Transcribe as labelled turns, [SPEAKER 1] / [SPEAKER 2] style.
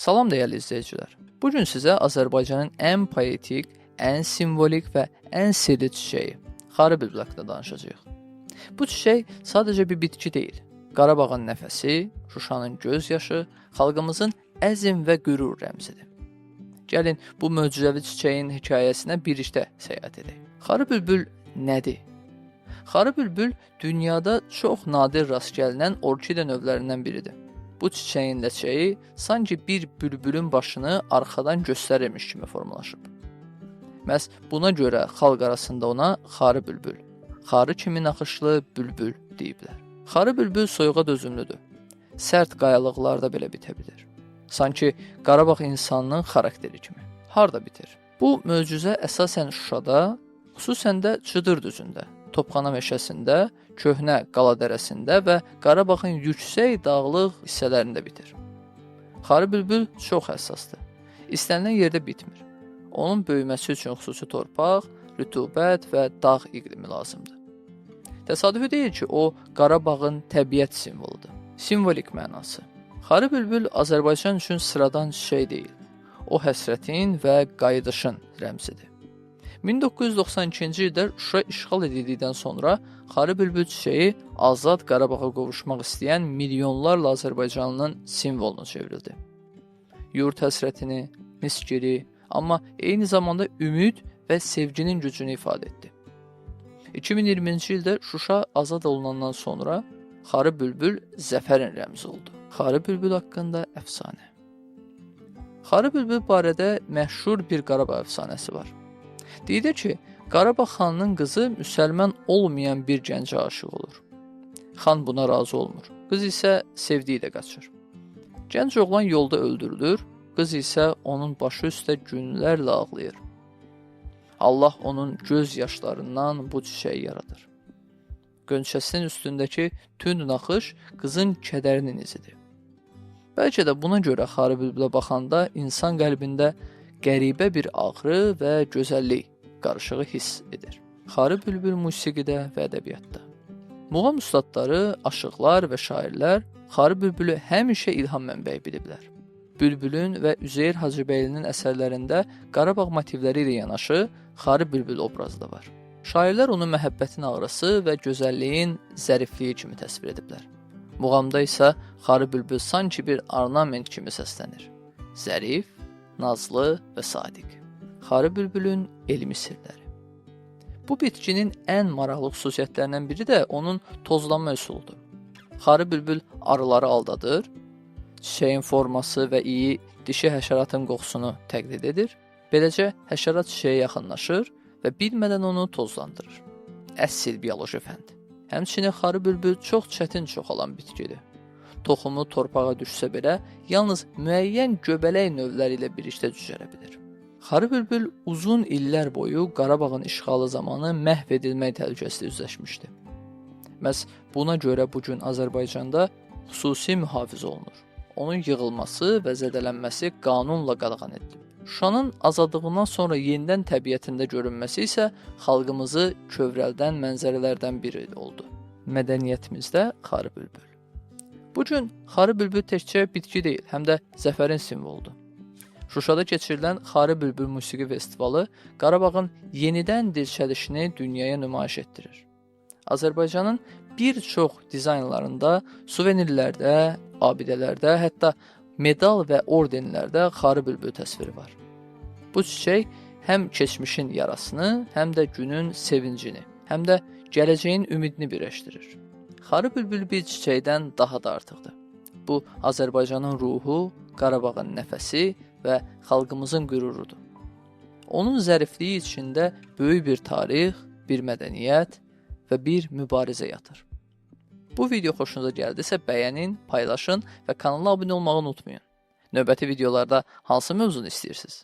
[SPEAKER 1] Salam dəyərli izləyicilər. Bu gün sizə Azərbaycanın ən poetik, ən simvolik və ən sirli çiçəyi xarı bülbül haqqında danışacağıq. Bu çiçək sadəcə bir bitki deyil. Qarabağın nəfəsi, Şuşanın göz yaşı, xalqımızın əzm və qürur rəmzidir. Gəlin bu möcüzəvi çiçəyin hekayəsinə birlikdə səyahət edək. Xarı bülbül nədir? Xarı bülbül dünyada çox nadir rast gəlinən orkide növlərindən biridir. Bu çiçəyin ləçəyi sanki bir bülbülün başını arxadan göstərirmiş kimi formalaşıb. Məhz buna görə xalq arasında ona xarı bülbül, xarı kimi naxışlı bülbül deyiblər. Xarı bülbül soyuğa dözümlüdür. Sərt qayalıqlarda belə bitə bilir. Sanki Qarabağ insanının xarakteri kimi. Harda bitir? Bu möcüzə əsasən Şuşada, xüsusən də Çıdır düzündə, Topxana meşəsində, Köhnə Qala dərəsində və Qarabağın yüksək dağlıq hissələrində bitir. Xarı bülbül çox həssasdır. İstənilən yerdə bitmir. Onun böyüməsi üçün xüsusi torpaq, rütubət və dağ iqlimi lazımdır. Təsadüfi deyil ki, o Qarabağın təbiət simvoludur. Simvolik mənası. Xarı bülbül Azərbaycan üçün sıradan çiçək deyil. O həsrətin və qayıdışın rəmzidir. 1992-ci ildə Şuşa işğal edildikdən sonra xarı bülbül çiçəyi azad Qarabağa qovuşmaq istəyən milyonlarla Azərbaycanlının simvoluna çevrildi. Yurt həsrətini, miskiri, amma eyni zamanda ümid və sevginin gücünü ifadə etdi. 2020-ci ildə Şuşa azad olunandan sonra xarı bülbül zəfərin rəmzi oldu. Xarı bülbül haqqında əfsanə. Xarı bülbül barədə məşhur bir Qarabağ əfsanəsi var. Deyilir ki, Qarabağ xanının qızı müsəlman olmayan bir gəncə aşıq olur. Xan buna razı olmur. Qız isə sevdiyi ilə qaçır. Gənc oğlan yolda öldürülür, qız isə onun başı üstə günlərlə ağlayır. Allah onun göz yaşlarından bu çiçəyi yaradır. Qönçəsinin üstündəki tünd naxış qızın kədərinin izidir. Bəlkə də buna görə xarı bülbülə baxanda insan qəlbində qəribə bir ağrı və gözəllik qarışığı hiss edir. Xarı bülbül musiqidə və ədəbiyyatda. Muğam ustadları, aşıqlar və şairlər xarı bülbülü həmişə ilham mənbəyi biliblər. Bülbülün və Üzeyir Hacıbəylinin əsərlərində Qarabağ motivləri ilə yanaşı xarı bülbül obrazı da var. Şairlər onu məhəbbətin ağrısı və gözəlliyin zərifliyi kimi təsvir ediblər. Muğamda isə xarı bülbül sanki bir ornament kimi səslənir. Zərif, nazlı və sadiq. Xarı bülbülün elmi sirləri. Bu bitkinin ən maraqlı xüsusiyyətlərindən biri də onun tozlanma üsuludur. Xarı bülbül arıları aldadır, çiçəyin forması və iyi dişi həşəratın qoxusunu təqlid edir. Beləcə həşərat çiçəyə yaxınlaşır və bilmədən onu tozlandırır. Əsl bioloji fənd. Həmçinin xarı bülbül çox çətin çoxalan bitkidir. Toxumu torpağa düşsə belə, yalnız müəyyən göbələk növləri ilə birlikdə cücərə bilir. Xarı bülbül uzun illər boyu Qarabağın işğalı zamanı məhv edilmək təhlükəsilə üzləşmişdi. Məhz buna görə bugün Azərbaycanda xüsusi mühafizə olunur. Onun yığılması və zədələnməsi qanunla qadağan edilib. Şuşanın azadlığından sonra yenidən təbiətində görünməsi isə xalqımızı kövrəldən mənzərələrdən biri oldu. Mədəniyyətimizdə xarı bülbül. Bugün xarı bülbül təkcə bitki deyil, həm də zəfərin simvoludur. Şuşada keçirilən Xarı bülbül musiqi festivalı Qarabağın yenidən dirçəlişini dünyaya nümayiş etdirir. Azərbaycanın bir çox dizaynlarında, suvenirlərdə, abidələrdə, hətta medal və ordenlərdə xarı bülbül təsviri var. Bu çiçək həm keçmişin yarasını, həm də günün sevincini, həm də gələcəyin ümidini birləşdirir. Xarı bülbül bir çiçəkdən daha da artıqdır. Bu, Azərbaycanın ruhu, Qarabağın nəfəsi və xalqımızın qürurudur. Onun zərifliyi içində böyük bir tarix, bir mədəniyyət və bir mübarizə yatır. Bu video xoşunuza gəldisə bəyənin, paylaşın və kanala abunə olmağı unutmayın. Növbəti videolarda hansı mövzunu istəyirsiniz?